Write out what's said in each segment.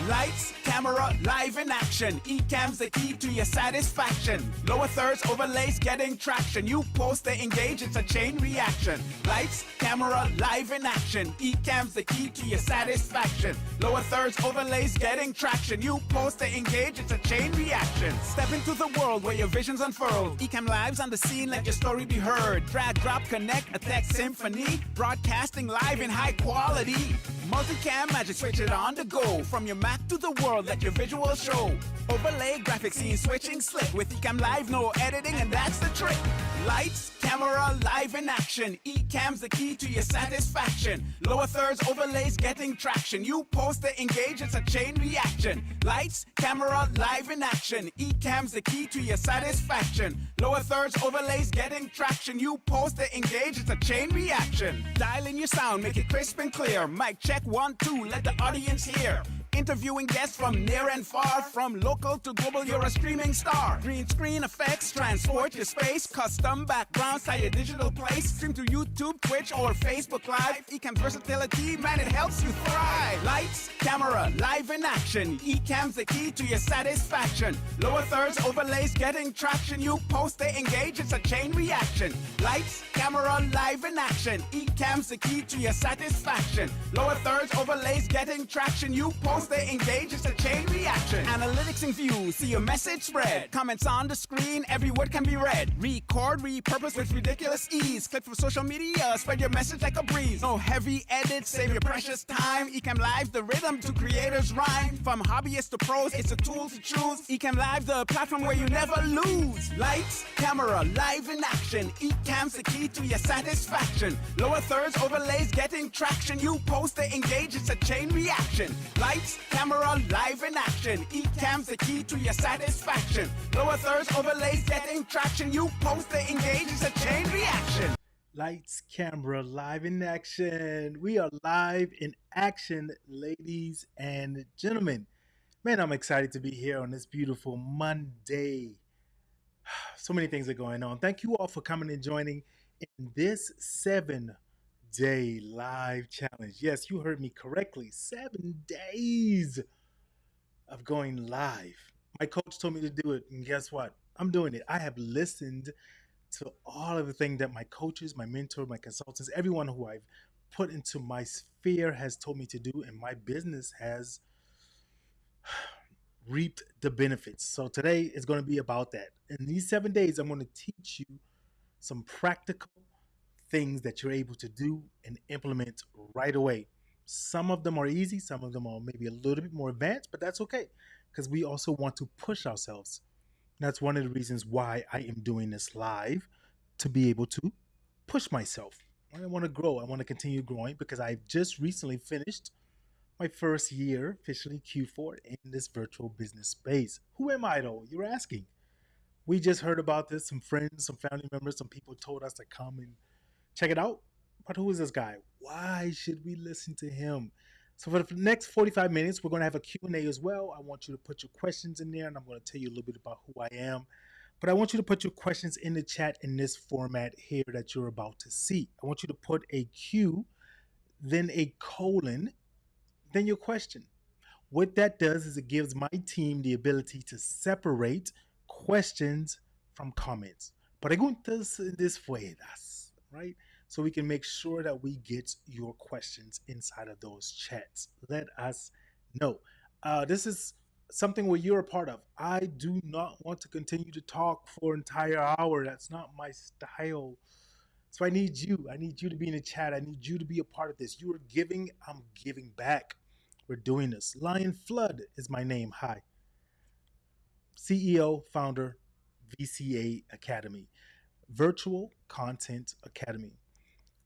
Lights, camera, live in action. Ecamm's the key to your satisfaction. Lower thirds, overlays, getting traction. You post, they engage, it's a chain reaction. Lights, camera, live in action. Ecamm's the key to your satisfaction. Lower thirds, overlays, getting traction. You post, they engage, it's a chain reaction. Step into the world where your vision's unfurled. Ecamm Live's on the scene, let your story be heard. Drag, drop, connect, a tech symphony. Broadcasting live in high quality. Multicam magic, switch it on the go. From your Mac to the world, let your visual show. Overlay graphics, scene switching slick. With Ecamm Live, no editing, and that's the trick. Lights, camera, live in action. Ecamm's the key to your satisfaction. Lower thirds, overlays, getting traction. You post, they engage, it's a chain reaction. Lights, camera, live in action. Ecamm's the key to your satisfaction. Lower thirds, overlays, getting traction. You post, they engage, it's a chain reaction. Dial in your sound, make it crisp and clear. Mic check 1, 2, let the audience hear. Interviewing guests from near and far. From local to global, you're a streaming star. Green screen effects, transport your space. Custom backgrounds, tie your digital place. Stream to YouTube, Twitch, or Facebook Live. Ecamm's versatility, man, it helps you thrive. Lights, camera, live in action. Ecamm's the key to your satisfaction. Lower thirds, overlays, getting traction. You post, they engage, it's a chain reaction. Lights, camera, live in action. Ecamm's the key to your satisfaction. Lower thirds, overlays, getting traction. You post, they engage, it's a chain reaction. Analytics in view, see your message spread. Comments on the screen, every word can be read. Record, repurpose with ridiculous ease. Clip from social media, spread your message like a breeze. No heavy edits, save your precious time. Ecamm Live, the rhythm to creators rhyme. From hobbyists to pros, it's a tool to choose. Ecamm Live, the platform where you never lose. Lights, camera, live in action. Ecamm's the key to your satisfaction. Lower thirds, overlays, getting traction. You post, they engage, it's a chain reaction. Lights, camera, live in action. Ecamm's the key to your satisfaction. Lower thirds, overlays, getting traction. You post, they engage, it's a chain reaction. Lights, camera, live in action. We are live in action, ladies and gentlemen. Man, I'm excited to be here on this beautiful Monday. So many things are going on. Thank you all for coming and joining in this 7-day live challenge. Yes, you heard me correctly. 7 days of going live. My coach told me to do it, and guess what? I'm doing it. I have listened to all of the things that my coaches, my mentor, my consultants, everyone who I've put into my sphere has told me to do, and my business has reaped the benefits. So today is going to be about that. In these 7 days, I'm going to teach you some practical things that you're able to do and implement right away. Some of them are easy, some of them are maybe a little bit more advanced, but that's okay because we also want to push ourselves. That's one of the reasons why I am doing this live, to be able to push myself. I want to grow. I want to continue growing because I've just recently finished my first year, officially Q4, in this virtual business space. Who am I though? You're asking. We just heard about this. Some friends, some family members, some people told us to come and check it out. But who is this guy? Why should we listen to him? So for the next 45 minutes, we're going to have a Q&A as well. I want you to put your questions in there, and I'm going to tell you a little bit about who I am. But I want you to put your questions in the chat in this format here that you're about to see. I want you to put a Q, then a colon, then your question. What that does is it gives my team the ability to separate questions from comments. Preguntas después, right? So we can make sure that we get your questions inside of those chats. Let us know. This is something where you're a part of. I do not want to continue to talk for an entire hour. That's not my style. So I need you. I need you to be in the chat. I need you to be a part of this. You are giving, I'm giving back. We're doing this. Lion Flood is my name. Hi. CEO, founder, VCA Academy, Virtual Content Academy.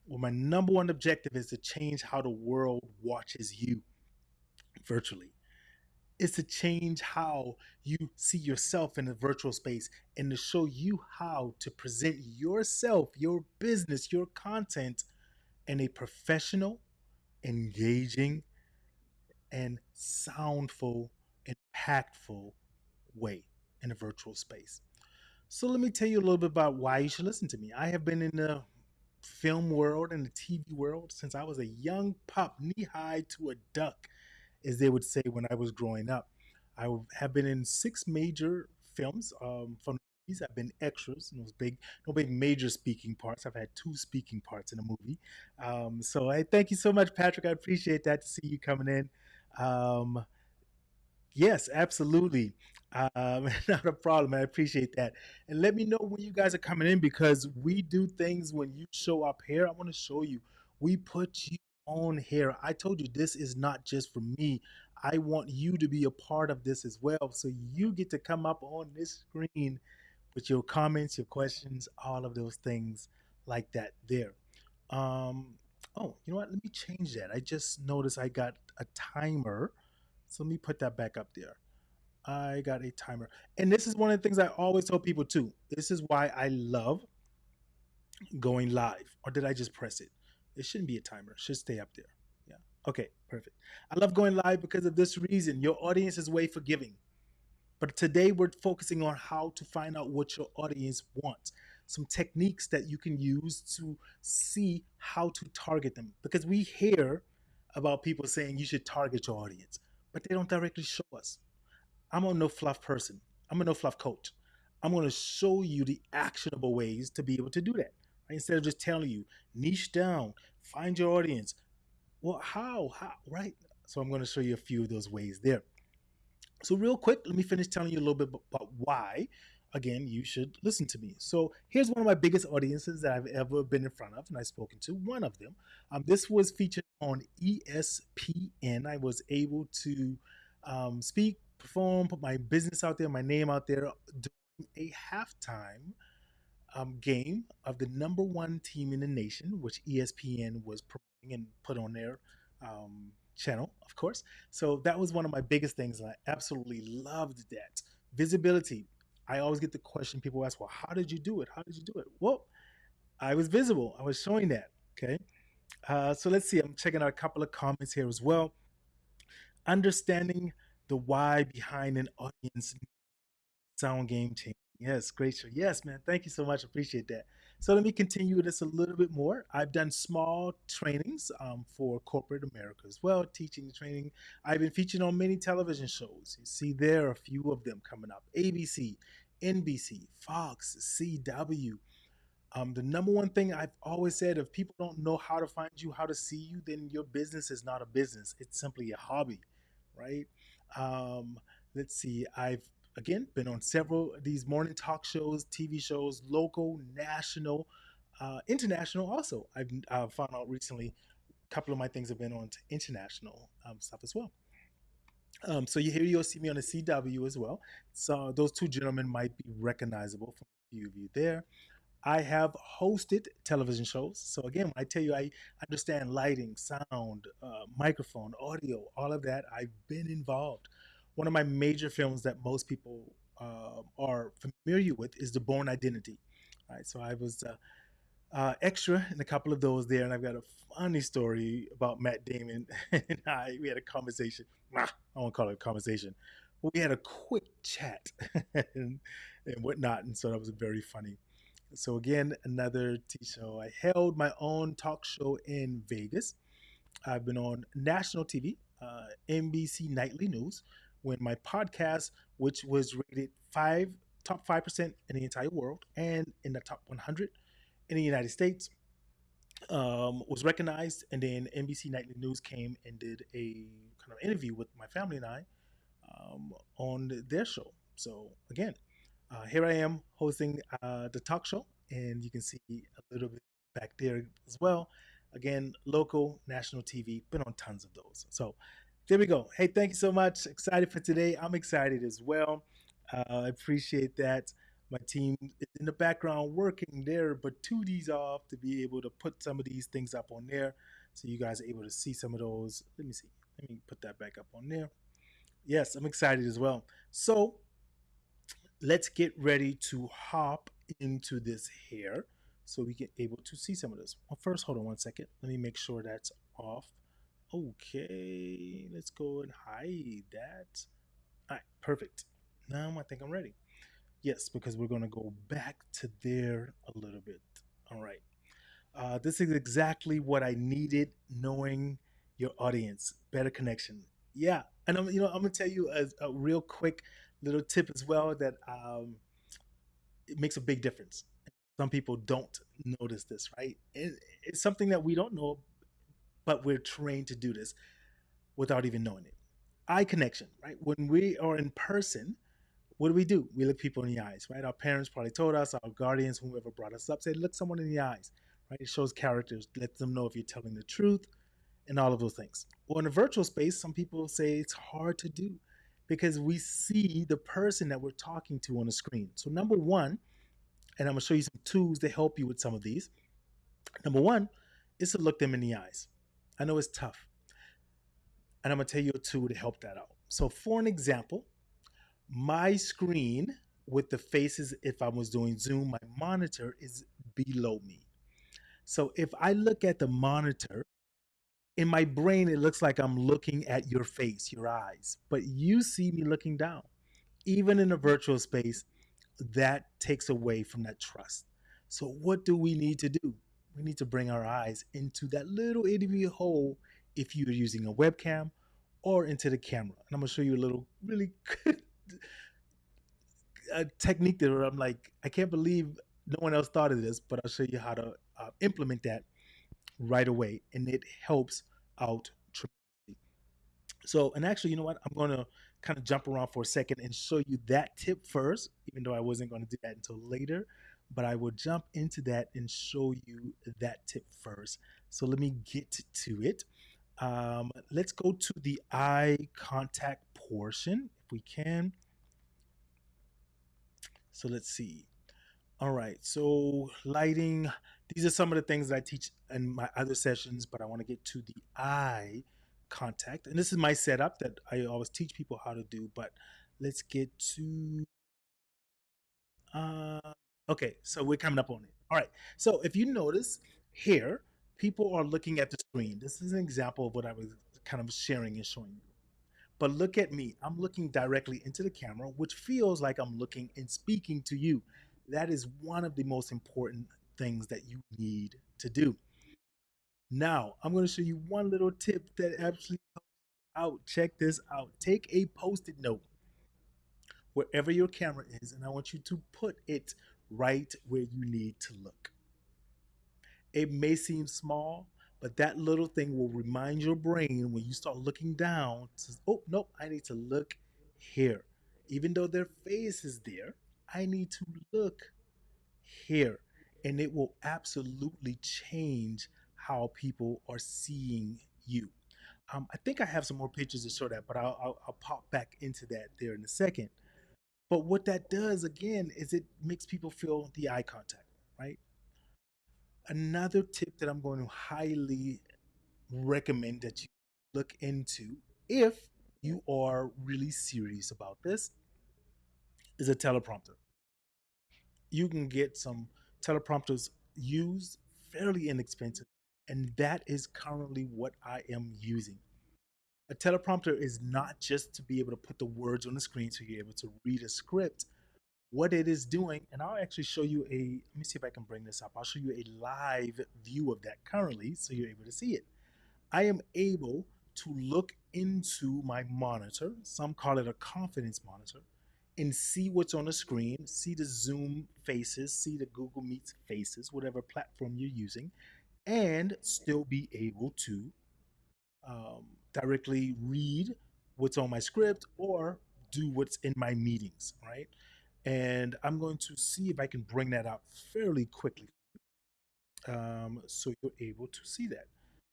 Well, my number one objective is to change how the world watches you virtually. It's to change how you see yourself in the virtual space and to show you how to present yourself, your business, your content in a professional, engaging, and soundful, impactful way in a virtual space. So let me tell you a little bit about why you should listen to me. I have been in the film world and the TV world since I was a young pup, knee high to a duck as they would say when I was growing up. Have been in six major films from movies. I've been extras, no big major speaking parts. I've had two speaking parts in a movie. So I thank you so much, Patrick. I appreciate that to see you coming in. Um, Yes, absolutely. Not a problem. I appreciate that. And let me know when you guys are coming in because we do things when you show up here. I want to show you. We put you on here. I told you this is not just for me. I want you to be a part of this as well. So you get to come up on this screen with your comments, your questions, all of those things like that there. Um, oh, you know what? Let me change that. I just noticed I got a timer. So let me put that back up there. I got a timer. And this is one of the things I always tell people too. This is why I love going live. Or did I just press it? It shouldn't be a timer. It should stay up there. Yeah. Okay, perfect. I love going live because of this reason. Your audience is way forgiving. But today we're focusing on how to find out what your audience wants. Some techniques that you can use to see how to target them. Because we hear about people saying you should target your audience, but they don't directly show us. I'm a no fluff person. I'm a no fluff coach. I'm going to show you the actionable ways to be able to do that. Right? Instead of just telling you, niche down, find your audience. Well, how? How? Right? So I'm going to show you a few of those ways there. So, real quick, let me finish telling you a little bit about why, again, you should listen to me. So, here's one of my biggest audiences that I've ever been in front of, and I've spoken to one of them. This was featured on ESPN. I was able to speak, perform, put my business out there, my name out there during a halftime game of the number one team in the nation, which ESPN was promoting and put on their channel, of course. So that was one of my biggest things, and I absolutely loved that visibility. I always get the question people ask, "Well, how did you do it? How did you do it?" Well, I was visible. I was showing that. Okay. So let's see. I'm checking out a couple of comments here as well. Understanding the why behind an audience sound game changing. Yes, great show. Yes, man. Thank you so much. Appreciate that. So let me continue this a little bit more. I've done small trainings for corporate America as well, teaching training. I've been featured on many television shows. You see, there are a few of them coming up: ABC, NBC, Fox, CW. The number one thing I've always said: if people don't know how to find you, how to see you, then your business is not a business. It's simply a hobby, right? Um, let's see. I've again been on several of these morning talk shows, TV shows, local, national, international. Also, I've found out recently a couple of my things have been on to international stuff as well. So you here you'll see me on the CW as well. So those two gentlemen might be recognizable from a few of you there. I have hosted television shows. So again, when I tell you I understand lighting, sound, microphone, audio, all of that, I've been involved. One of my major films that most people are familiar with is The Born Identity. All right, so I was extra in a couple of those there, and I've got a funny story about Matt Damon and I. We had a conversation. I won't call it a conversation. We had a quick chat and whatnot, and so that was very funny. So again, another show. I held my own talk show in Vegas. I've been on national TV, NBC Nightly News, when my podcast, which was rated top 5% in the entire world and in the top 100 in the United States, was recognized. And then NBC Nightly News came and did a kind of interview with my family and I on their show. So again, here I am hosting the talk show, and you can see a little bit back there as well. Again, local, national TV, been on tons of those. So there we go. Hey, thank you so much. Excited for today. I'm excited as well. I appreciate that. My team is in the background working there, but 2D's off to be able to put some of these things up on there so you guys are able to see some of those. Let me see. Let me put that back up on there. Yes, I'm excited as well. So let's get ready to hop into this here so we can able to see some of this. Well, first, hold on one second. Let me make sure that's off. Okay, let's go and hide that. All right, perfect. Now I think I'm ready. Yes, because we're going to go back to there a little bit. All right. This is exactly what I needed, knowing your audience, better connection. Yeah, and I'm gonna tell you a real quick little tip as well that it makes a big difference. Some people don't notice this, right? It's something that we don't know, but we're trained to do this without even knowing it. Eye connection, right? When we are in person, what do? We look people in the eyes, right? Our parents probably told us, our guardians, whoever brought us up, said, look someone in the eyes, right? It shows characters, lets them know if you're telling the truth and all of those things. Well, in a virtual space, some people say it's hard to do because we see the person that we're talking to on the screen. So, number one, and I'm gonna show you some tools to help you with some of these. Number one is to look them in the eyes. I know it's tough, and I'm gonna tell you a tool to help that out. So, for an example, my screen with the faces, if I was doing Zoom, my monitor is below me. So, if I look at the monitor, in my brain, it looks like I'm looking at your face, your eyes, but you see me looking down. Even in a virtual space, that takes away from that trust. So, what do we need to do? We need to bring our eyes into that little itty bitty hole if you're using a webcam or into the camera. And I'm gonna show you a little really good technique that I'm like, I can't believe no one else thought of this, but I'll show you how to implement that right away. And it helps out tremendously. So, and actually, you know what? I'm going to kind of jump around for a second and show you that tip first, even though I wasn't going to do that until later. But I will jump into that and show you that tip first. So, let me get to it. Let's go to the eye contact portion if we can. So, let's see. All right. So, lighting, these are some of the things that I teach in my other sessions, but I want to get to the eye contact. And this is my setup that I always teach people how to do, but let's get to uh okay, so we're coming up on it. All right. So, if you notice here, people are looking at the screen. This is an example of what I was kind of sharing and showing you. But look at me. I'm looking directly into the camera, which feels like I'm looking and speaking to you. That is one of the most important things that you need to do. Now, I'm going to show you one little tip that actually helps out. Check this out. Take a post it note wherever your camera is, and I want you to put it right where you need to look. It may seem small, but that little thing will remind your brain when you start looking down, says, oh, nope, I need to look here. Even though their face is there, I need to look here. And it will absolutely change how people are seeing you. I think I have some more pictures to show that, but I'll pop back into that there in a second. But what that does again is it makes people feel the eye contact, right? Another tip that I'm going to highly recommend that you look into if you are really serious about this is a teleprompter. You can get some teleprompters used fairly inexpensive, and that is currently what I am using. A teleprompter is not just to be able to put the words on the screen so you're able to read a script. What it is doing, and I'll actually show you let me see if I can bring this up. I'll show you a live view of that currently so you're able to see it. I am able to look into my monitor, some call it a confidence monitor, and see what's on the screen, see the Zoom faces, see the Google Meets faces, whatever platform you're using, and still be able to directly read what's on my script or do what's in my meetings, right? And I'm going to see if I can bring that up fairly quickly so you're able to see that.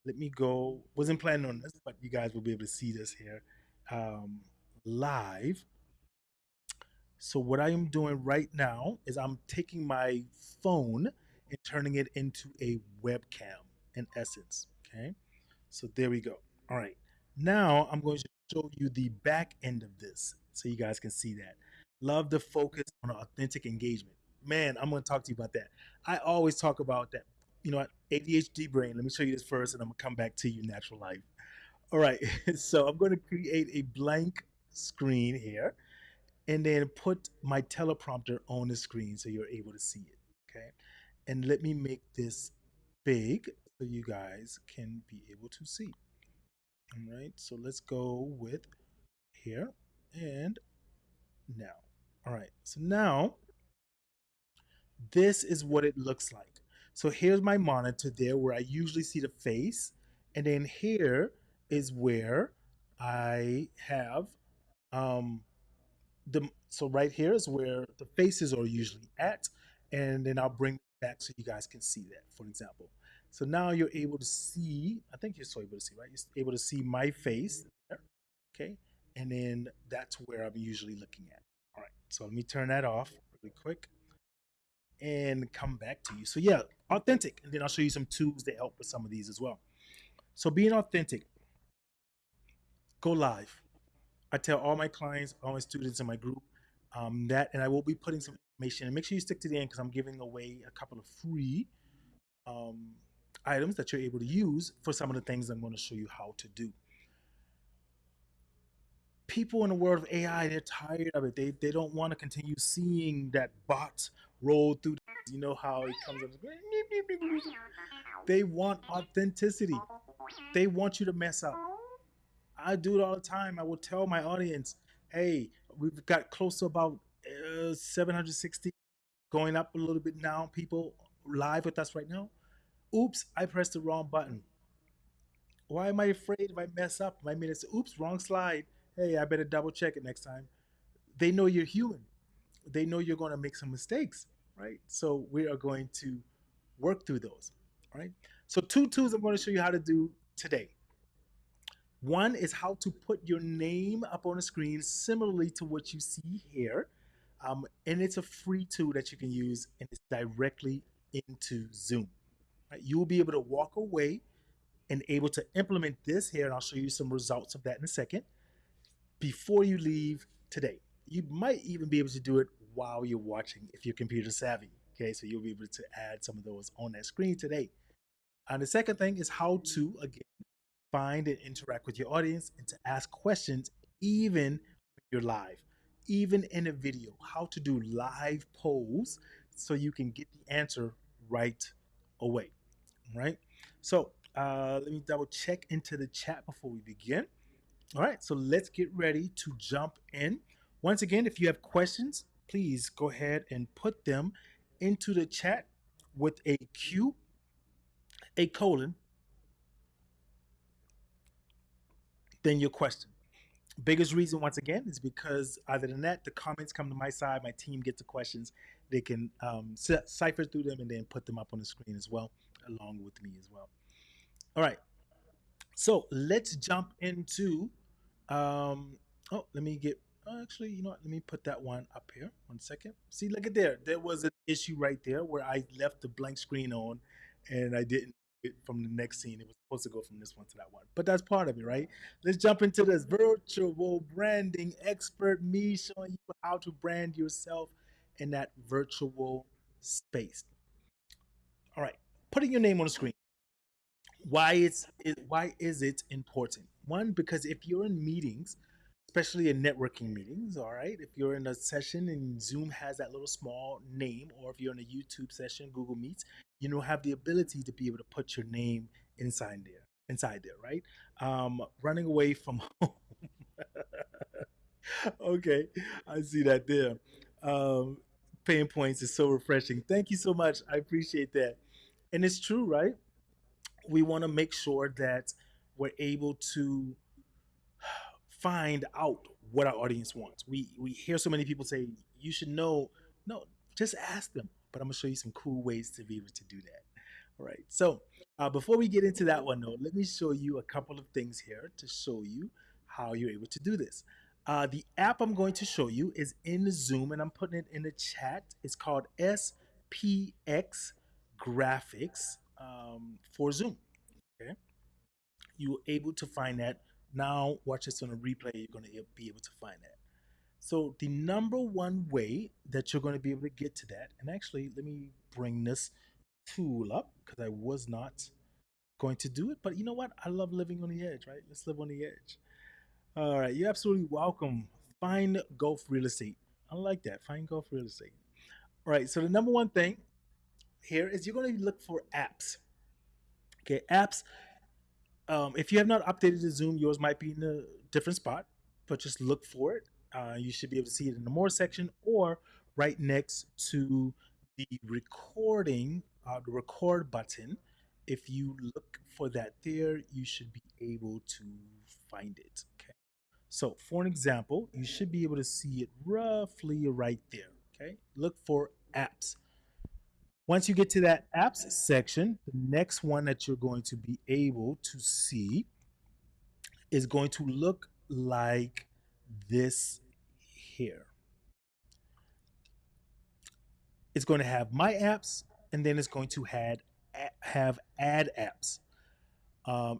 Let me go. Wasn't planning on this, but you guys will be able to see this here um, live. So what I am doing right now is I'm taking my phone and turning it into a webcam in essence. Okay. So there we go. All right. Now I'm going to show you the back end of this so you guys can see that. Love the focus on authentic engagement. Man, I'm going to talk to you about that. I always talk about that. You know what? ADHD brain. Let me show you this first and I'm going to come back to you natural life. All right. So I'm going to create a blank screen here and then put my teleprompter on the screen so you're able to see it. Okay. And let me make this big so you guys can be able to see. All right, so let's go with here and now. All right, so now this is what it looks like. So here's my monitor there where I usually see the face. And then here is where I have um, so right here is where the faces are usually at. And then I'll bring it back so you guys can see that, for example. So now you're able to see, I think you're still able to see, right? You're able to see my face there. Okay. And then that's where I'm usually looking at. All right. So let me turn that off really quick and come back to you. So yeah, authentic. And then I'll show you some tools that help with some of these as well. So being authentic, go live. I tell all my clients, all my students in my group that, and I will be putting some information. And make sure you stick to the end because I'm giving away a couple of free um, items that you're able to use for some of the things I'm going to show you how to do. People in the world of AI, they're tired of it. They don't want to continue seeing that bot roll through. You know how it comes up. They want authenticity. They want you to mess up. I do it all the time. I will tell my audience, hey, we've got close to about 760, going up a little bit now, people live with us right now. Oops, I pressed the wrong button. Why am I afraid if I mess up? I mean, it's oops, wrong slide. Hey, I better double check it next time. They know you're human. They know you're going to make some mistakes, right? So we are going to work through those, right? So two tools I'm going to show you how to do today. One is how to put your name up on a screen similarly to what you see here. And it's a free tool that you can use and it's directly into Zoom. Right? You will be able to walk away and able to implement this here, and I'll show you some results of that in a second, before you leave today. You might even be able to do it while you're watching if you're computer savvy. Okay, so you'll be able to add some of those on that screen today. And the second thing is how to, again, find and interact with your audience and to ask questions even when you're live, even in a video, how to do live polls so you can get the answer right away, right? So let me double check into the chat before we begin. All right, so let's get ready to jump in. Once again, if you have questions, please go ahead and put them into the chat with a Q, a colon, then your question. Biggest reason, once again, is because other than that, the comments come to my side. My team gets the questions. They can cipher through them and then put them up on the screen as well, along with me as well. All right. So let's jump into. Um, oh, let me get. Actually, you know what? Let me put that one up here. 1 second. See, look at there. There was an issue right there where I left the blank screen on, and I didn't it from the next scene. It was supposed to go from this one to that one, but that's part of it, right? Let's jump into this virtual branding expert. Me showing you how to brand yourself in that virtual space. All right, putting your name on the screen. Why is it important? One, because if you're in meetings, especially in networking meetings, all right, if you're in a session and Zoom has that little small name, or if you're in a YouTube session, Google Meets, you know, have the ability to be able to put your name inside there, right? Running away from home. Okay, I see that there. Um, Pain points is so refreshing. Thank you so much. I appreciate that. And it's true, right? We want to make sure that we're able to find out what our audience wants. We hear so many people say you should know. No, just ask them. But I'm gonna show you some cool ways to be able to do that. All right. So before we get into that one, though, let me show you a couple of things here to show you how you're able to do this. The app I'm going to show you is in Zoom, and I'm putting it in the chat. It's called SPX Graphics for Zoom. Okay, you're able to find that. Now, watch this on a replay. You're going to be able to find that. So, the number one way that you're going to be able to get to that, and actually, let me bring this tool up because I was not going to do it. But you know what? I love living on the edge, right? Let's live on the edge. All right, you're absolutely welcome. Find Gulf Real Estate. I like that. Find Gulf Real Estate. All right, so the number one thing here is you're going to look for apps. Okay, apps If you have not updated the Zoom, yours might be in a different spot, but just look for it. You should be able to see it in the more section or right next to the recording, the record button. If you look for that there, you should be able to find it. Okay. So, for an example, you should be able to see it roughly right there. Okay. Look for apps. Once you get to that apps section, the next one that you're going to be able to see is going to look like this here. It's going to have my apps, and then it's going to have add apps.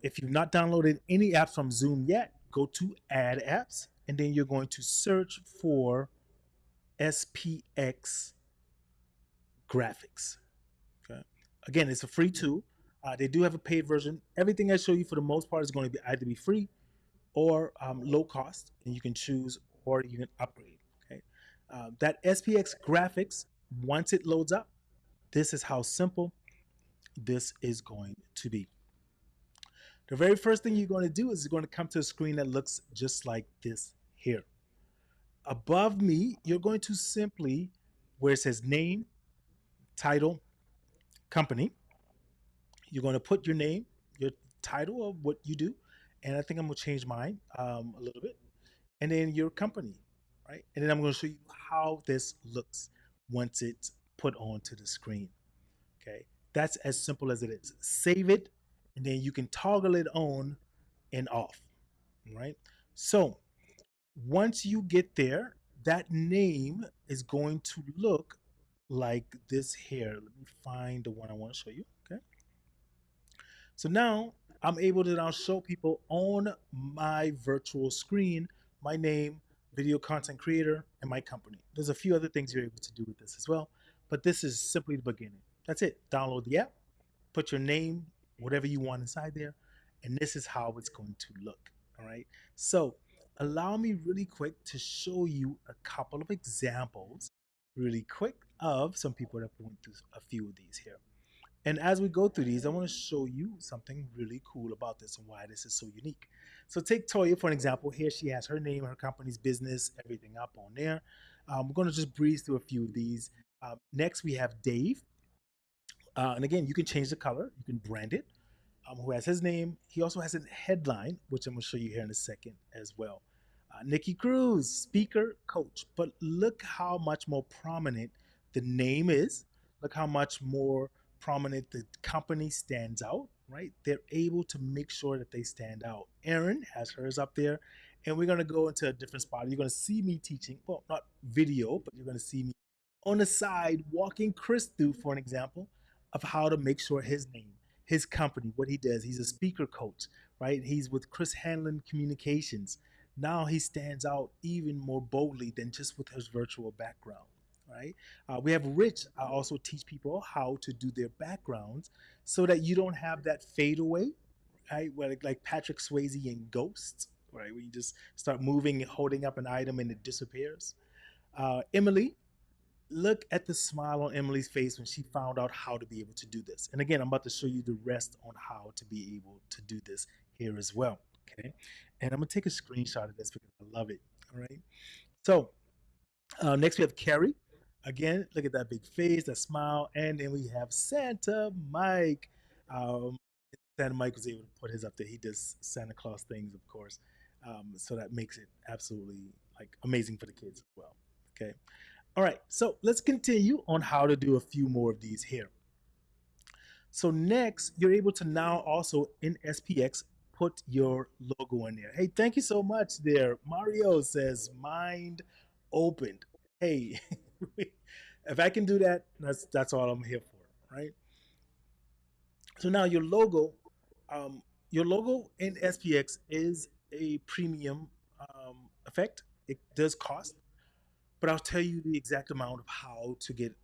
If you've not downloaded any apps from Zoom yet, go to add apps, and then you're going to search for SPX graphics. Okay. Again, it's a free tool. They do have a paid version. Everything I show you for the most part is going to be either be free or low cost, and you can choose or you can upgrade. Okay, that SPX graphics, once it loads up, this is how simple this is going to be. The very first thing you're going to do is you're going to come to a screen that looks just like this here. Above me, you're going to simply, where it says name, title, company, you're going to put your name, your title of what you do, and I think I'm going to change mine a little bit, and then your company, right? And then I'm going to show you how this looks once it's put onto the screen. Okay, that's as simple as it is. Save it, and then you can toggle it on and off, right? So once you get there, that name is going to look like this here. Let me find the one I want to show you. Okay. So now I'm able to now show people on my virtual screen my name, video content creator, and my company. There's a few other things you're able to do with this as well, but this is simply the beginning. That's it. Download the app, put your name, whatever you want inside there, and this is how it's going to look. All right. So allow me really quick to show you a couple of examples, really quick, of some people that went through a few of these here. And as we go through these, I want to show you something really cool about this and why this is so unique. So take Toya for an example. Here she has her name, her company's business, everything up on there. We're going to just breeze through a few of these. Next, we have Dave. And again, you can change the color, you can brand it. Who has his name. He also has a headline, which I'm going to show you here in a second as well. Nikki Cruz, speaker, coach. But look how much more prominent the name is. Look how much more prominent the company stands out, right? They're able to make sure that they stand out. Erin has hers up there. And we're going to go into a different spot. You're going to see me teaching, well, not video, but you're going to see me on the side walking Chris through, for an example, of how to make sure his name, his company, what he does. He's a speaker coach, right? He's with Chris Hanlon Communications. Now he stands out even more boldly than just with his virtual background, right? We have Rich. I also teach people how to do their backgrounds so that you don't have that fade away, right? Where like Patrick Swayze in Ghosts, right? When you just start moving, holding up an item and it disappears. Emily, look at the smile on Emily's face when she found out how to be able to do this. And again, I'm about to show you the rest on how to be able to do this here as well. Okay. And I'm going to take a screenshot of this because I love it. All right. So next we have Carrie. Again, look at that big face, that smile. And then we have Santa Mike. Um, Santa Mike was able to put his up there. He does Santa Claus things, of course. So that makes it absolutely like amazing for the kids as well. Okay. All right, so let's continue on how to do a few more of these here. So next, you're able to now also in SPX put your logo in there. Hey, thank you so much there. Mario says mind opened. Hey, if I can do that, that's all I'm here for, right? So now your logo in SPX is a premium effect. It does cost, but I'll tell you the exact amount of how to get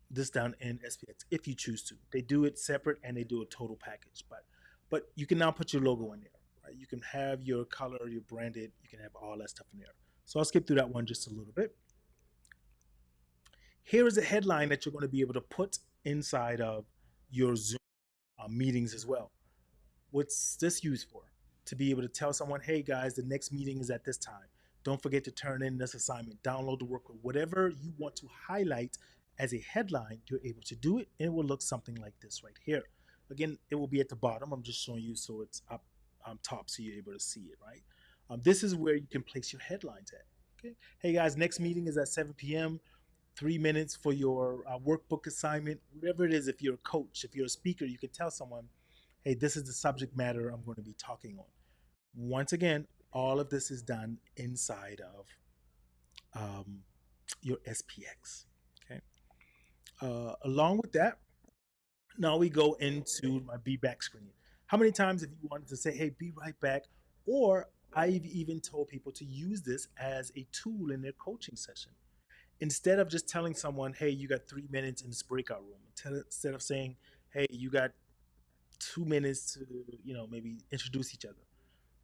this done in SPX if you choose to. They do it separate and they do a total package, but you can now put your logo in there. Right? You can have your color, your branded, you can have all that stuff in there. So I'll skip through that one just a little bit. Here is a headline that you're going to be able to put inside of your Zoom meetings as well. What's this used for? To be able to tell someone, hey guys, the next meeting is at this time. Don't forget to turn in this assignment, download the workbook, whatever you want to highlight as a headline, you're able to do it. And it will look something like this right here. Again, it will be at the bottom. I'm just showing you so it's up top so you're able to see it, right? This is where you can place your headlines at. Okay. Hey guys, next meeting is at 7 p.m. 3 minutes for your workbook assignment, whatever it is. If you're a coach, if you're a speaker, you can tell someone, hey, this is the subject matter I'm going to be talking on. Once again, all of this is done inside of um, your SPX. Okay. Along with that, now we go into my be back screen. How many times have you wanted to say, hey, be right back? Or I've even told people to use this as a tool in their coaching session. Instead of just telling someone, hey, you got 3 minutes in this breakout room, instead of saying, hey, you got 2 minutes to, maybe introduce each other,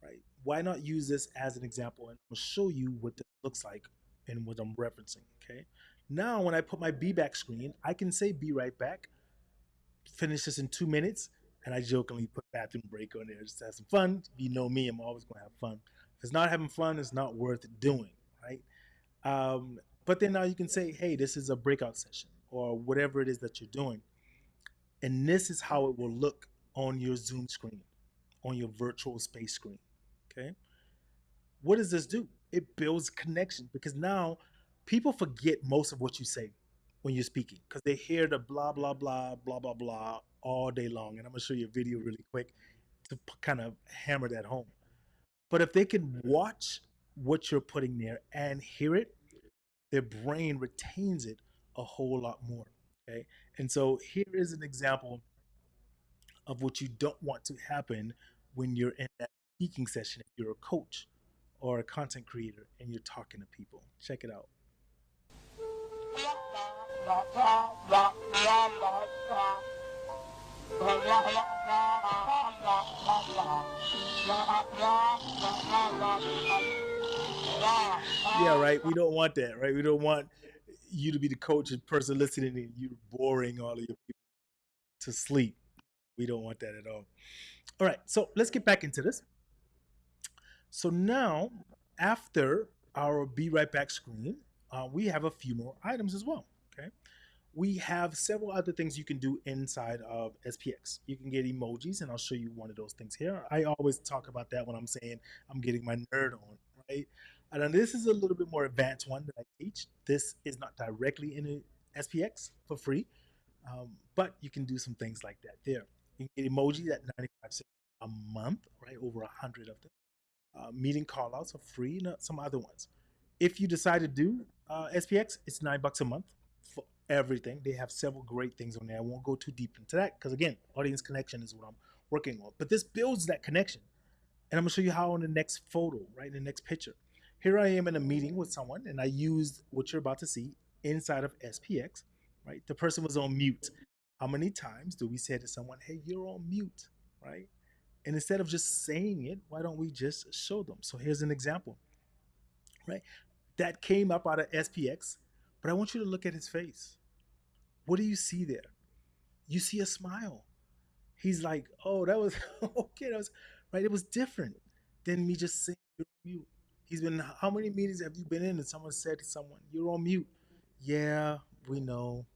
right? Why not use this as an example? And I'll show you what this looks like and what I'm referencing, okay? Now, when I put my be back screen, I can say be right back, finish this in 2 minutes, and I jokingly put bathroom break on there just to have some fun. If you know me, I'm always going to have fun. If it's not having fun, it's not worth doing, right? But then now you can say, hey, this is a breakout session or whatever it is that you're doing. And this is how it will look on your Zoom screen, on your virtual space screen. Okay. What does this do? It builds connection because now people forget most of what you say when you're speaking because they hear the blah, blah, blah, blah, blah, blah all day long. And I'm going to show you a video really quick to kind of hammer that home. But if they can watch what you're putting there and hear it, their brain retains it a whole lot more. Okay. And so here is an example of what you don't want to happen when you're in that speaking session. If you're a coach or a content creator and you're talking to people, check it out. Yeah, right. We don't want that, right? We don't want you to be the coach and person listening and you boring all of your people to sleep. We don't want that at all. All right, so let's get back into this. So now, after our Be Right Back screen, we have a few more items as well. Okay, we have several other things you can do inside of SPX. You can get emojis, and I'll show you one of those things here. I always talk about that when I'm saying I'm getting my nerd on, right? And then this is a little bit more advanced one that I teach. This is not directly in a SPX for free, but you can do some things like that there. You can get emojis at 95 cents a month, right? Over 100 of them. Meeting callouts are free, and some other ones. If you decide to do SPX, it's $9 a month for everything. They have several great things on there. I won't go too deep into that because again, audience connection is what I'm working on. But this builds that connection, and I'm gonna show you how in the next photo, right in the next picture. Here I am in a meeting with someone, and I used what you're about to see inside of SPX. Right, the person was on mute. How many times do we say to someone, "Hey, you're on mute," right? And instead of just saying it, why don't we just show them? So here's an example, right? That came up out of SPX, but I want you to look at his face. What do you see there? You see a smile. He's like, oh, that was okay. That was right. It was different than me just saying you're on mute. He's been, how many meetings have you been in and someone said to someone, you're on mute? Yeah, we know.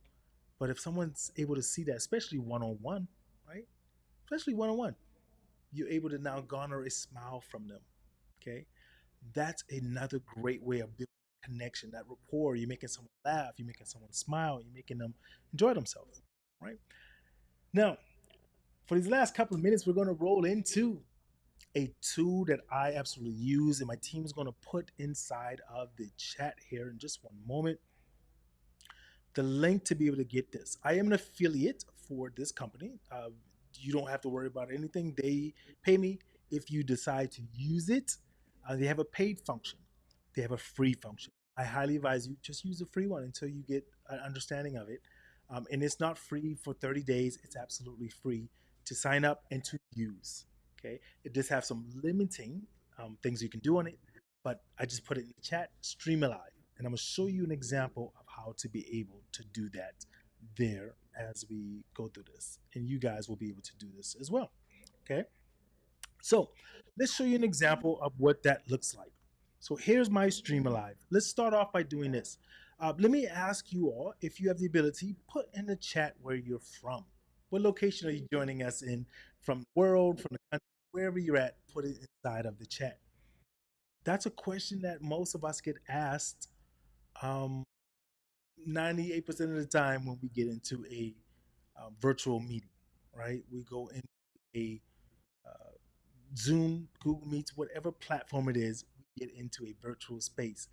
But if someone's able to see that, especially one on one, right? Especially one on one, you're able to now garner a smile from them. Okay. That's another great way of building connection, that rapport. You're making someone laugh, you're making someone smile, you're making them enjoy themselves. Right. Now, for these last couple of minutes, we're going to roll into a tool that I absolutely use, and my team is going to put inside of the chat here in just one moment the link to be able to get this. I am an affiliate for this company. You don't have to worry about anything. They pay me if you decide to use it. They have a paid function, they have a free function. I highly advise you just use the free one until you get an understanding of it. And it's not free for 30 days, it's absolutely free to sign up and to use. Okay, it does have some limiting things you can do on it, but I just put it in the chat, stream it live. And I'm going to show you an example of how to be able to do that there as we go through this. And you guys will be able to do this as well. Okay. So let's show you an example of what that looks like. So here's my stream alive. Let's start off by doing this. Let me ask you all, if you have the ability, put in the chat where you're from. What location are you joining us in, from the world, from the country, wherever you're at, put it inside of the chat. That's a question that most of us get asked, um, 98% of the time when we get into a virtual meeting, right? We go into a uh, Zoom, Google Meets, whatever platform it is, we get into a virtual space.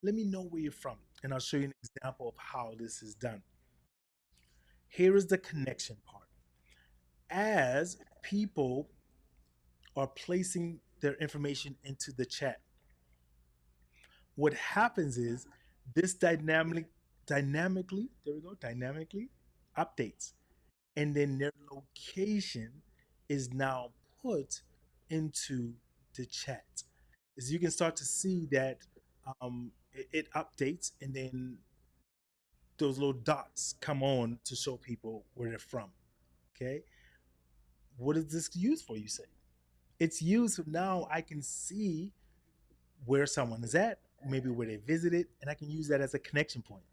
Let me know where you're from, and I'll show you an example of how this is done. Here is the connection part. As people are placing their information into the chat, what happens is this dynamically, there we go, dynamically updates, and then their location is now put into the chat. As you can start to see that it updates, and then those little dots come on to show people where they're from. Okay, what is this used for? You say it's used so now I can see where someone is at, maybe where they visited, and I can use that as a connection point.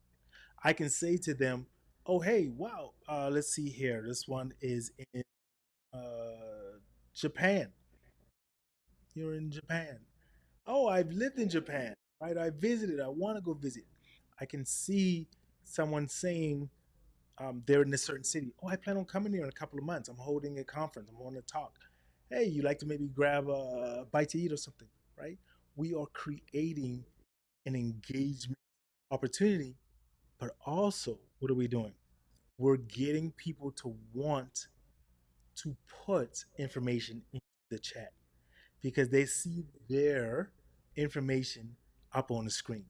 I can say to them, "Oh, hey, wow, let's see here. This one is in Japan. You're in Japan. Oh, I've lived in Japan, right? I visited. I want to go visit." I can see someone saying they're in a certain city. Oh, I plan on coming here in a couple of months. I'm holding a conference. I'm going to talk. Hey, you like to maybe grab a bite to eat or something, right? We are creating an engagement opportunity, but also, what are we doing? We're getting people to want to put information in the chat because they see their information up on the screen.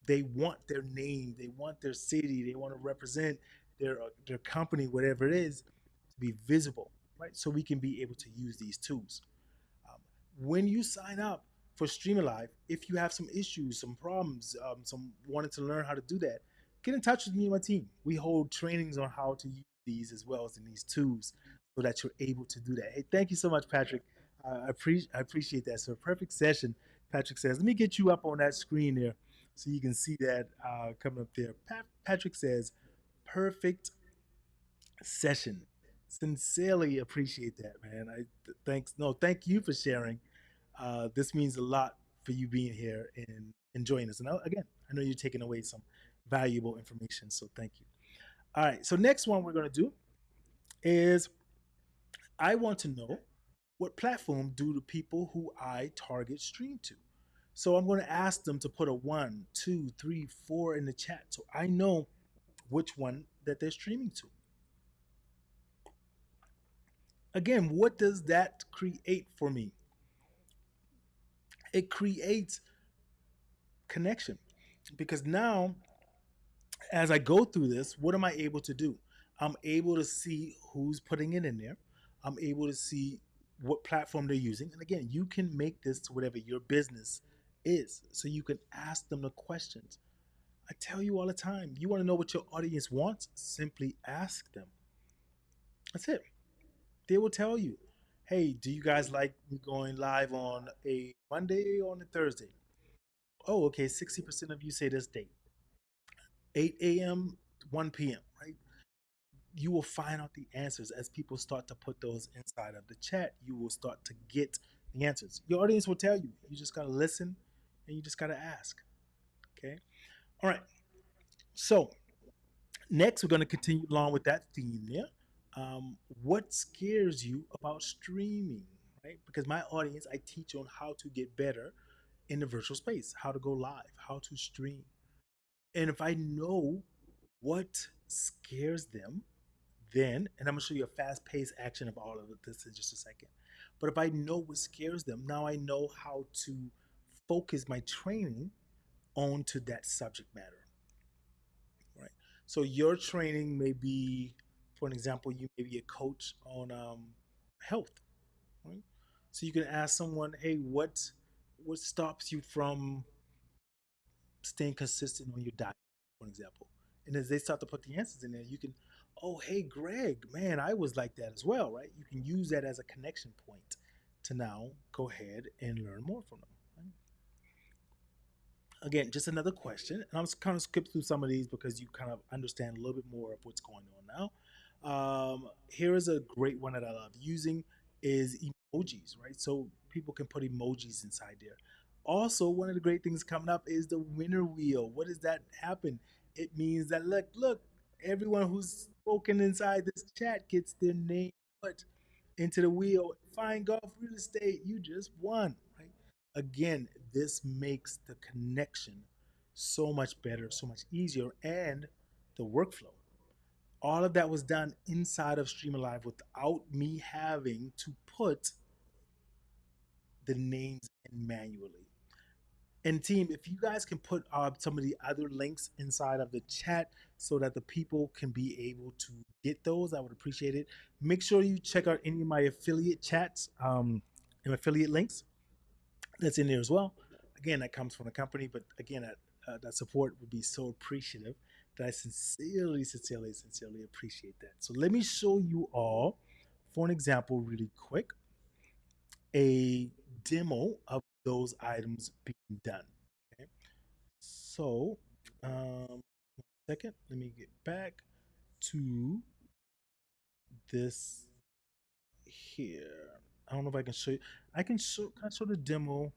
They want their name, they want their city, they want to represent their company, whatever it is, to be visible, right? So we can be able to use these tools. Um, when you sign up for Stream Live, if you have some issues, some problems, some wanting to learn how to do that, get in touch with me and my team. We hold trainings on how to use these as well as in these tools so that you're able to do that. Hey, thank you so much, Patrick. I appreciate that. So, perfect session, Patrick says. Let me get you up on that screen there so you can see that coming up there. Patrick says, perfect session. Sincerely appreciate that, man. Thank you for sharing. This means a lot for you being here and enjoying this. And again, I know you're taking away some valuable information, so thank you. All right, so next one we're going to do is I want to know what platform do the people who I target stream to. So I'm going to ask them to put a one, two, three, four in the chat so I know which one that they're streaming to. Again, what does that create for me? It creates connection because now as I go through this, what am I able to do? I'm able to see who's putting it in there. I'm able to see what platform they're using. And again, you can make this to whatever your business is. So you can ask them the questions. I tell you all the time, you want to know what your audience wants? Simply ask them. That's it. They will tell you, hey, do you guys like me going live on a Monday or on a Thursday? Oh, okay, 60% of you say this date, 8 a.m., 1 p.m., right? You will find out the answers as people start to put those inside of the chat. You will start to get the answers. Your audience will tell you. You just got to listen and you just got to ask. Okay. All right. So, next, we're going to continue along with that theme there. What scares you about streaming, right? Because my audience, I teach on how to get better in the virtual space, how to go live, how to stream. And if I know what scares them, then, and I'm gonna show you a fast paced action of all of this in just a second. But if I know what scares them, now I know how to focus my training onto that subject matter, right? So your training may be, for an example, you may be a coach on health, right? So you can ask someone, hey, what stops you from staying consistent on your diet, for example. And as they start to put the answers in there, you can, oh, hey, Greg, man, I was like that as well, right? You can use that as a connection point to now go ahead and learn more from them. Right? Again, just another question, and I'm just kind of skip through some of these because you kind of understand a little bit more of what's going on now. Here is a great one that I love using is emojis, right? So people can put emojis inside there. Also, one of the great things coming up is the winner wheel. What does that happen? It means that look, everyone who's spoken inside this chat gets their name put into the wheel. Fine golf real estate, you just won, right? Again, this makes the connection so much better, so much easier, and the workflow. All of that was done inside of Stream Live without me having to put the names in manually. And team, if you guys can put some of the other links inside of the chat so that the people can be able to get those, I would appreciate it. Make sure you check out any of my affiliate chats and affiliate links that's in there as well. Again, that comes from the company, but again, that support would be so appreciative that I sincerely appreciate that. So let me show you all, for an example, really quick, a demo of those items being done. Okay, so one second, let me get back to this here. I don't know if I can show you. I can show, can I show the demo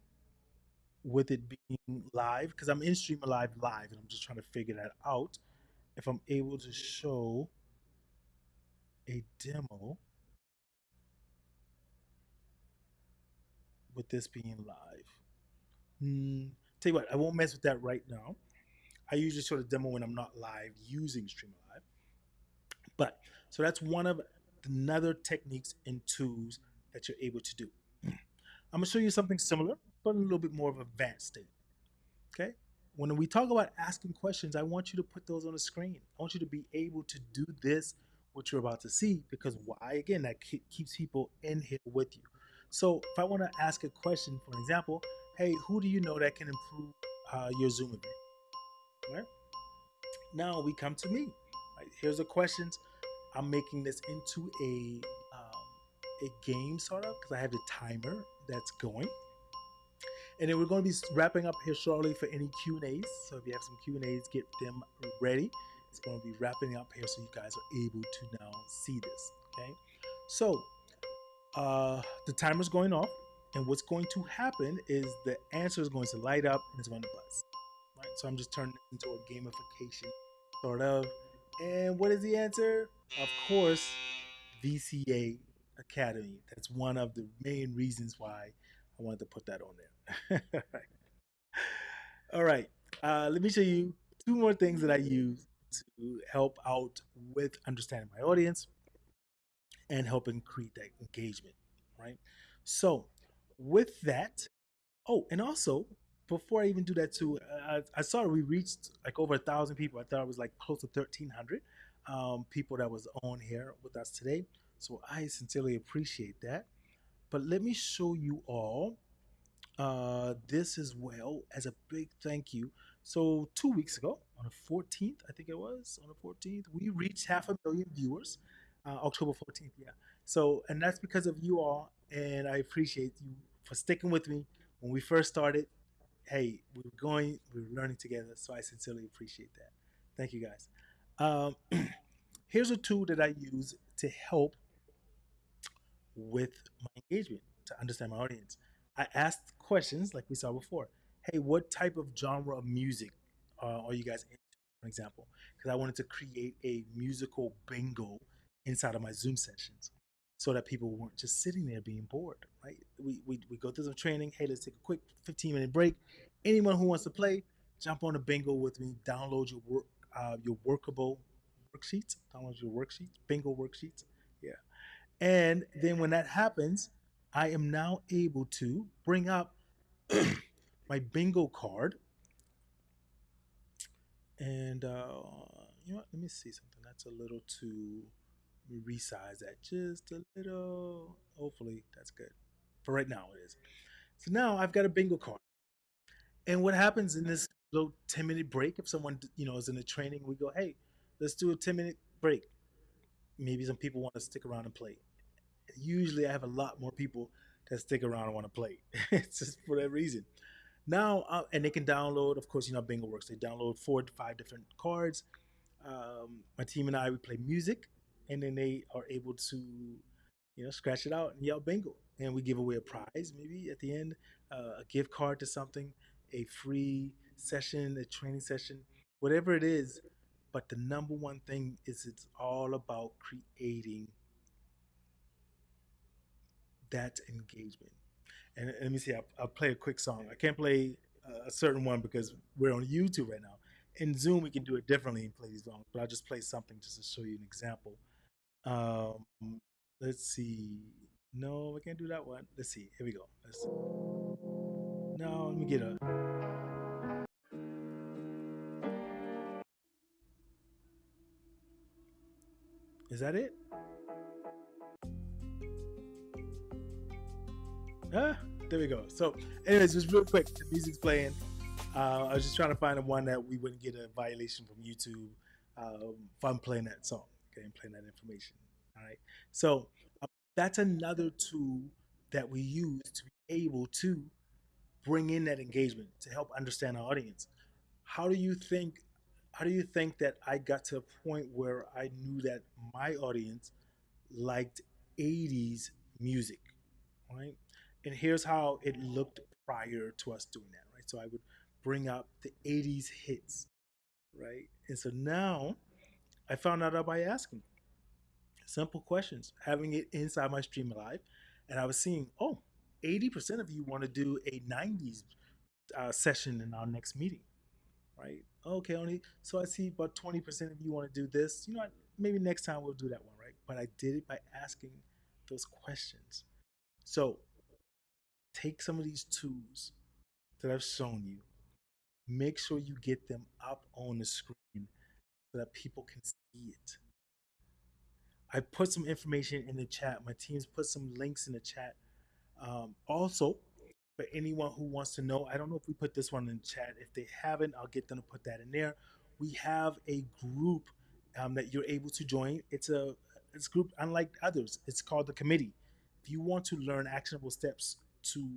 with it being live because I'm in Stream live, and I'm just trying to figure that out. If I'm able to show a demo with this being live. Tell you what, I won't mess with that right now. I usually show the demo when I'm not live using Stream Live. But so that's one of another techniques and tools that you're able to do. I'm gonna show you something similar, but a little bit more of advanced state. Okay. When we talk about asking questions, I want you to put those on the screen. I want you to be able to do this, what you're about to see, because why? Again, that keeps people in here with you. So if I want to ask a question, for example, hey, who do you know that can improve your Zoom event? Right now, we come to me. Right, here's the questions. I'm making this into a game sort of because I have the timer that's going. And then we're going to be wrapping up here shortly for any Q&As. So if you have some Q&As, get them ready. It's going to be wrapping up here so you guys are able to now see this. Okay. So the timer's going off. And what's going to happen is the answer is going to light up and it's going to buzz. Right. So I'm just turning it into a gamification sort of. And what is the answer? Of course, VCA Academy. That's one of the main reasons why I wanted to put that on there. All right. Let me show you two more things that I use to help out with understanding my audience and helping create that engagement, right? So, with that, oh, and also before I even do that too, I saw we reached like over 1,000 people. I thought it was like close to 1,300 people that was on here with us today. So I sincerely appreciate that. But let me show you all this as well as a big thank you. So 2 weeks ago, on the 14th, I think it was on the 14th, we reached 500,000 viewers. October 14th, yeah. So and that's because of you all, and I appreciate you for sticking with me when we first started. Hey, we were learning together, so I sincerely appreciate that. Thank you guys. Here's a tool that I use to help with my engagement to understand my audience. I asked questions like we saw before. Hey, what type of genre of music are you guys into, for example? Because I wanted to create a musical bingo inside of my Zoom sessions so that people weren't just sitting there being bored, right? We go through some training. Hey, let's take a quick 15-minute break. Anyone who wants to play, jump on a bingo with me. Download your workable worksheets. Download your worksheets, bingo worksheets. Yeah. And then when that happens, I am now able to bring up my bingo card. And you know what? Let me see something. That's a little too. Let me resize that just a little. Hopefully, that's good. For right now, it is. So now I've got a bingo card. And what happens in this little 10-minute break, if someone is in a training, we go, hey, let's do a 10-minute break. Maybe some people want to stick around and play. Usually I have a lot more people that stick around and want to play. It's just for that reason. Now, and they can download, of course, bingo works. They download 4 to 5 different cards. My team and I, we play music, and then they are able to, scratch it out and yell bingo. And we give away a prize, maybe at the end, a gift card to something, a free session, a training session, whatever it is. But the number one thing is it's all about creating that engagement. And let me see, I'll play a quick song. I can't play a certain one because we're on YouTube right now. In Zoom, we can do it differently and play these songs, but I'll just play something just to show you an example. Let's see. No, I can't do that one. Let's see. Here we go. Let's see. No, let me get a. Is that it? Ah, there we go. So, anyways, just real quick, the music's playing. I was just trying to find the one that we wouldn't get a violation from YouTube if I'm playing that song, okay, and playing that information. All right. So that's another tool that we use to be able to bring in that engagement to help understand our audience. How do you think? How do you think that I got to a point where I knew that my audience liked 80s music, right? And here's how it looked prior to us doing that, right? So I would bring up the 80s hits, right? And so now I found out by asking simple questions, having it inside my stream live. And I was seeing, oh, 80% of you want to do a 90s session in our next meeting, right? Okay, only so I see about 20% of you want to do this. You know what? Maybe next time we'll do that one, right? But I did it by asking those questions. So take some of these tools that I've shown you, make sure you get them up on the screen so that people can see it. I put some information in the chat. My team's put some links in the chat. Also, for anyone who wants to know, I don't know if we put this one in the chat. If they haven't, I'll get them to put that in there. We have a group that you're able to join. It's a group unlike others. It's called the committee. If you want to learn actionable steps to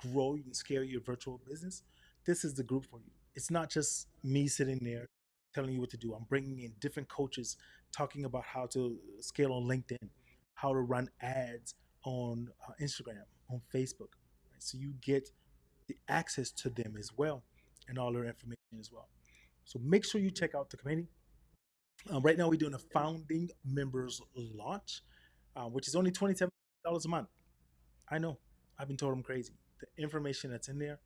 grow and scale your virtual business, this is the group for you. It's not just me sitting there telling you what to do. I'm bringing in different coaches talking about how to scale on LinkedIn, how to run ads on Instagram, on Facebook. Right? So you get the access to them as well and all their information as well. So make sure you check out the committee. Right now, we're doing a founding members launch, which is only $27 a month. I know. I've been told I'm crazy. The information that's in there.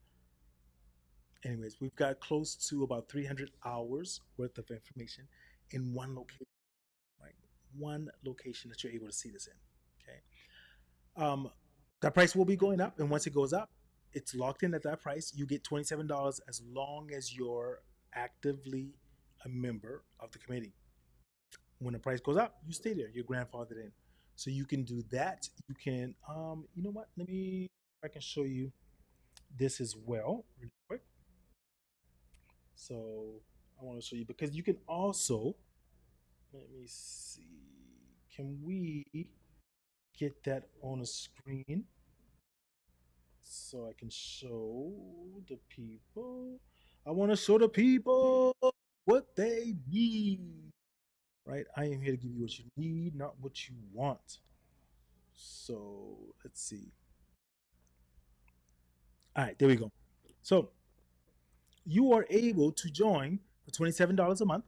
Anyways, we've got close to about 300 hours worth of information in one location, right? One location that you're able to see this in. Okay. Um, that price will be going up, and once it goes up, it's locked in at that price. You get $27 as long as you're actively a member of the committee. When the price goes up, you stay there. You're grandfathered in. So you can do that. You can, you know what? Let me, I can show you this as well, really quick. So I want to show you because you can also, let me see, can we get that on a screen so I can show the people? I want to show the people what they need, right? I am here to give you what you need, not what you want. So let's see. All right, there we go. So you are able to join for $27 a month,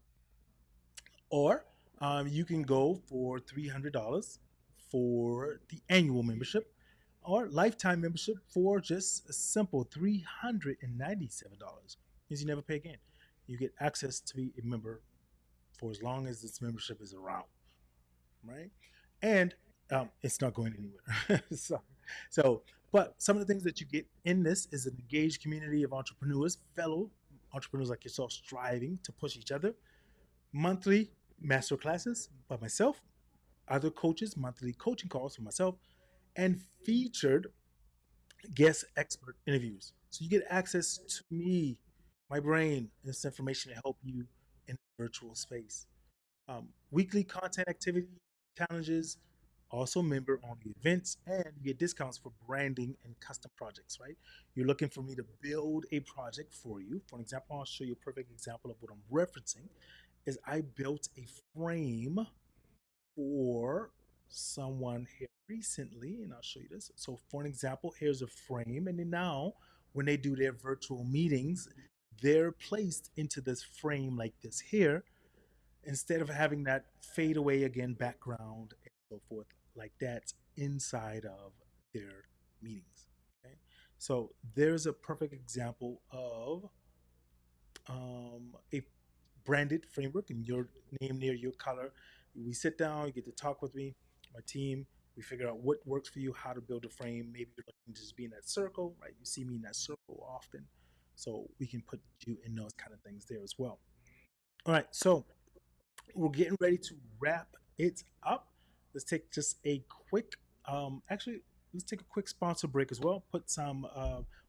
or you can go for $300 for the annual membership, or lifetime membership for just a simple $397. Means you never pay again. You get access to be a member for as long as this membership is around, right? And it's not going anywhere. So, but some of the things that you get in this is an engaged community of entrepreneurs, fellow entrepreneurs like yourself, striving to push each other. Monthly master classes by myself, other coaches, monthly coaching calls for myself, and featured guest expert interviews. So you get access to me, my brain, and this information to help you in virtual space. Weekly content activities, challenges, also member only events, and you get discounts for branding and custom projects, right? You're looking for me to build a project for you. For example, I'll show you a perfect example of what I'm referencing is I built a frame for someone here recently, and I'll show you this. So for an example, here's a frame, and then now when they do their virtual meetings, they're placed into this frame like this here, instead of having that fade away again background and so forth like that inside of their meetings. Okay, so there's a perfect example of a branded framework and your name near your color. We sit down, you get to talk with me, my team. We figure out what works for you, how to build a frame. Maybe you're looking to just be in that circle, right? You see me in that circle often. So we can put you in those kind of things there as well. All right, so we're getting ready to wrap it up. Let's take just a quick, actually, let's take a quick sponsor break as well. Put some,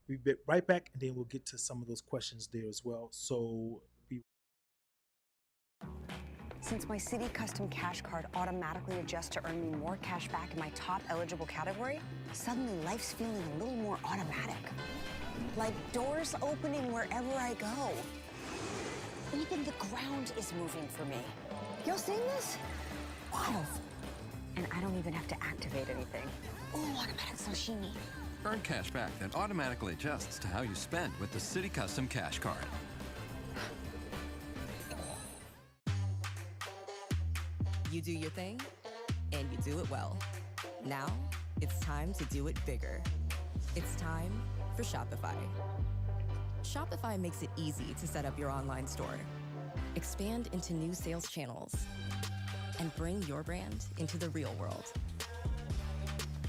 we'll be right back, and then we'll get to some of those questions there as well. So be Since my City Custom Cash Card automatically adjusts to earn me more cash back in my top eligible category, suddenly life's feeling a little more automatic. Like doors opening wherever I go. Even the ground is moving for me. Y'all seeing this? Wow. And I don't even have to activate anything. Oh, automatic sashimi. Earn cash back that automatically adjusts to how you spend with the City Custom Cash Card. You do your thing, and you do it well. Now, it's time to do it bigger. It's time for Shopify. Shopify makes it easy to set up your online store, expand into new sales channels, and bring your brand into the real world.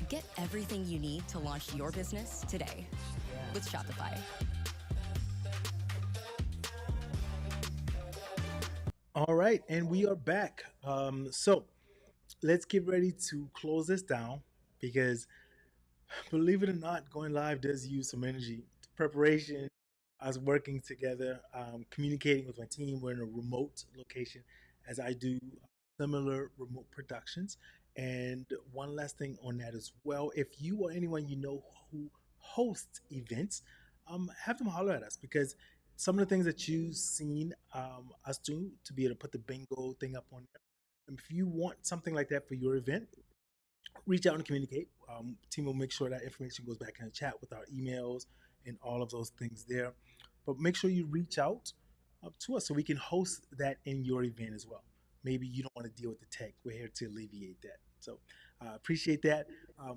Get everything you need to launch your business today with Shopify. all right, and we are back. So let's get ready to close this down because believe it or not, going live does use some energy. Preparation, us working together, communicating with my team. We're in a remote location as I do similar remote productions. And one last thing on that as well, if you or anyone you know who hosts events, have them holler at us because some of the things that you've seen us do to be able to put the bingo thing up on there. If you want something like that for your event, reach out and communicate. Team will make sure that information goes back in the chat with our emails and all of those things there. But make sure you reach out to us so we can host that in your event as well. Maybe you don't want to deal with the tech. We're here to alleviate that. So appreciate that.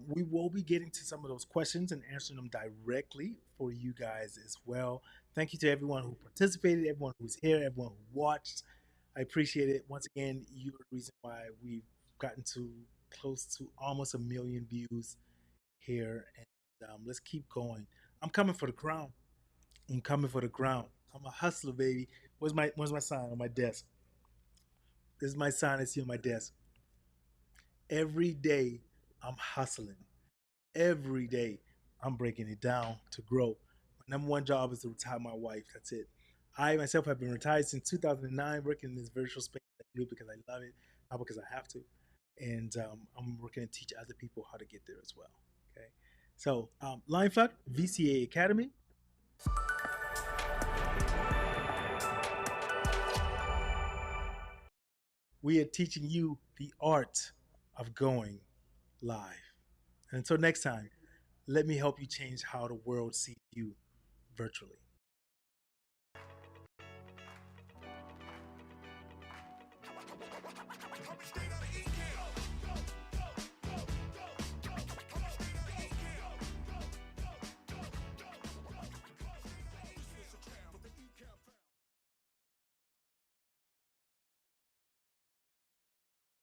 We will be getting to some of those questions and answering them directly for you guys as well. Thank you to everyone who participated, everyone who's here, everyone who watched. I appreciate it. Once again, you're the reason why we've gotten to close to almost a million views here, and let's keep going. I'm coming for the crown. I'm coming for the crown. I'm a hustler, baby. Where's my sign on my desk? This is my sign I see on my desk. Every day I'm hustling. Every day I'm breaking it down to grow. My number one job is to retire my wife. That's it. I myself have been retired since 2009, working in this virtual space. I do it because I love it, not because I have to. And I'm working to teach other people how to get there as well. Okay. So, Line Flood, VCA Academy. We are teaching you the art of going live. And until next time, let me help you change how the world sees you virtually.